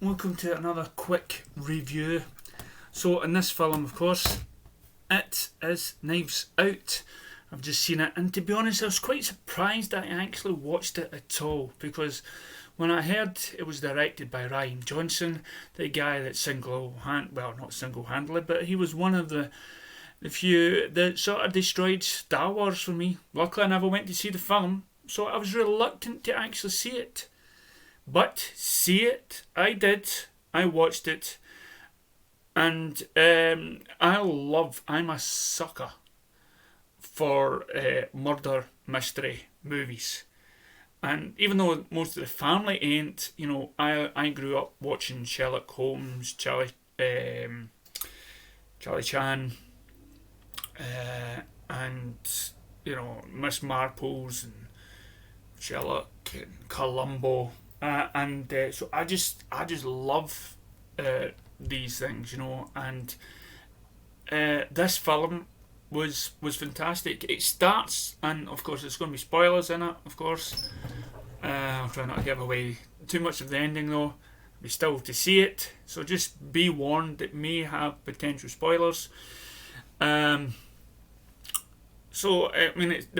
welcome to another quick review. So in this film, of course, it is Knives Out. I've just seen it, and to be honest, I was quite surprised that I actually watched it at all, because when I heard it was directed by Rian Johnson, the guy that not single-handedly, but he was one of the few that sort of destroyed Star Wars for me. Luckily, I never went to see the film, so I was reluctant to actually see it. But see it, I did. I watched it, and I'm a sucker for murder mystery movies. And even though most of the family ain't, I grew up watching Sherlock Holmes, Charlie Chan, and Miss Marples and Sherlock and Columbo. So I just love these things, and this film was fantastic. It starts, and of course there's going to be spoilers in it, of course. I'll try not to give away too much of the ending though. We still have to see it, so just be warned, it may have potential spoilers. The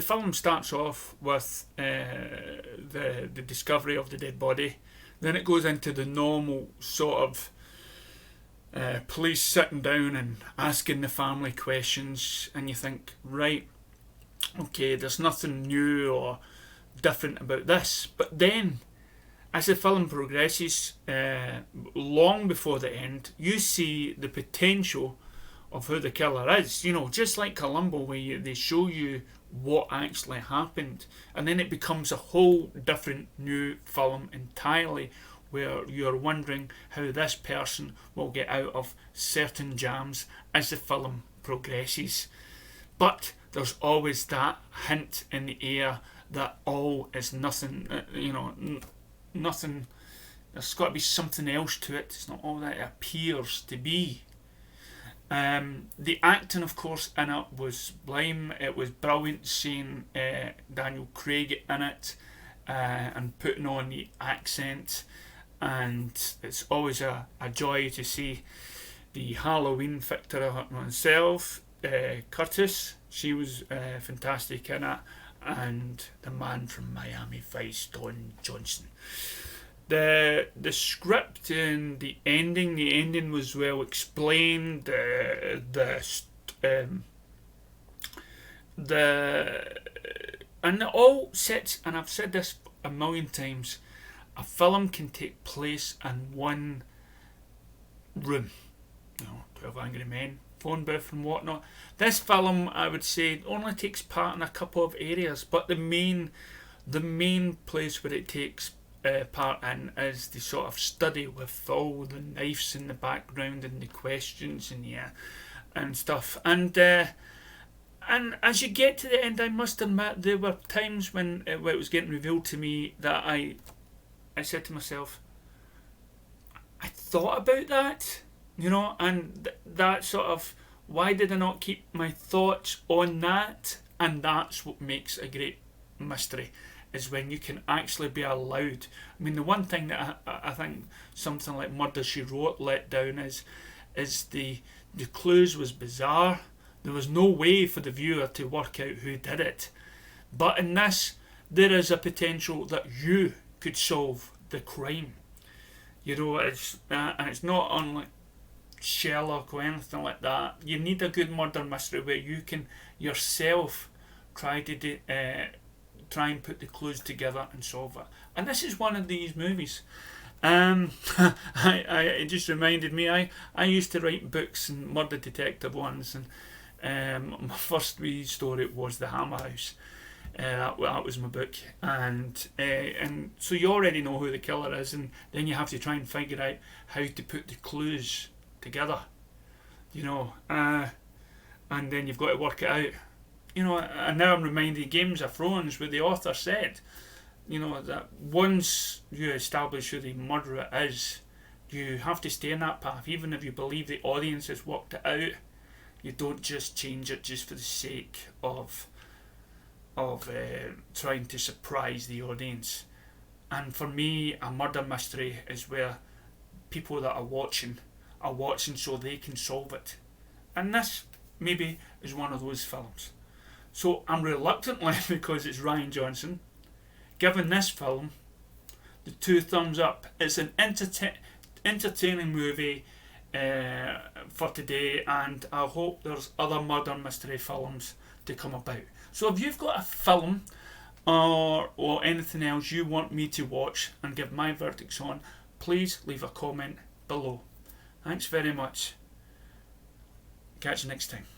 film starts off with the discovery of the dead body. Then it goes into the normal sort of police sitting down and asking the family questions, and you think, right, okay, there's nothing new or different about this. But then, as the film progresses, long before the end, you see the potential of who the killer is. Just like Columbo, where they show you what actually happened, and then it becomes a whole different new film entirely, where you're wondering how this person will get out of certain jams as the film progresses. But there's always that hint in the air that all is nothing, nothing, there's got to be something else to it. It's not all that it appears to be. The acting, of course, in it was sublime. It was brilliant seeing Daniel Craig in it and putting on the accent. And it's always a joy to see the Halloween victor herself, Curtis. She was fantastic in it. And the man from Miami Vice, Don Johnson. The script and the ending was well explained. And it all sits, and I've said this a million times, a film can take place in one room. 12 Angry Men, phone booth and whatnot. This film, I would say, only takes part in a couple of areas, but the main place where it takes part in is the sort of study with all the knives in the background and the questions and stuff. And as you get to the end, I must admit there were times when it was getting revealed to me that I said to myself, I thought about that, and that sort of, why did I not keep my thoughts on that? And that's what makes a great mystery, is when you can actually be allowed. I mean, the one thing that I think something like Murder, She Wrote let down is the clues was bizarre. There was no way for the viewer to work out who did it. But in this, there is a potential that you could solve the crime. And it's not unlike Sherlock or anything like that. You need a good murder mystery where you can yourself try and put the clues together and solve it. And this is one of these movies. It just reminded me, I used to write books and murder detective ones, and my first wee story was The Hammer House. That was my book, and so you already know who the killer is, and then you have to try and figure out how to put the clues together, and then you've got to work it out. And now I'm reminded of Games of Thrones, where the author said, that once you establish who the murderer is, you have to stay in that path, even if you believe the audience has worked it out. You don't just change it just for the sake of trying to surprise the audience. And for me, a murder mystery is where people that are watching so they can solve it. And this maybe is one of those films. So I'm reluctantly, because it's Rian Johnson, giving this film the 2 thumbs up. It's an entertaining movie for today, and I hope there's other murder mystery films to come about. So if you've got a film or anything else you want me to watch and give my verdicts on, please leave a comment below. Thanks very much. Catch you next time.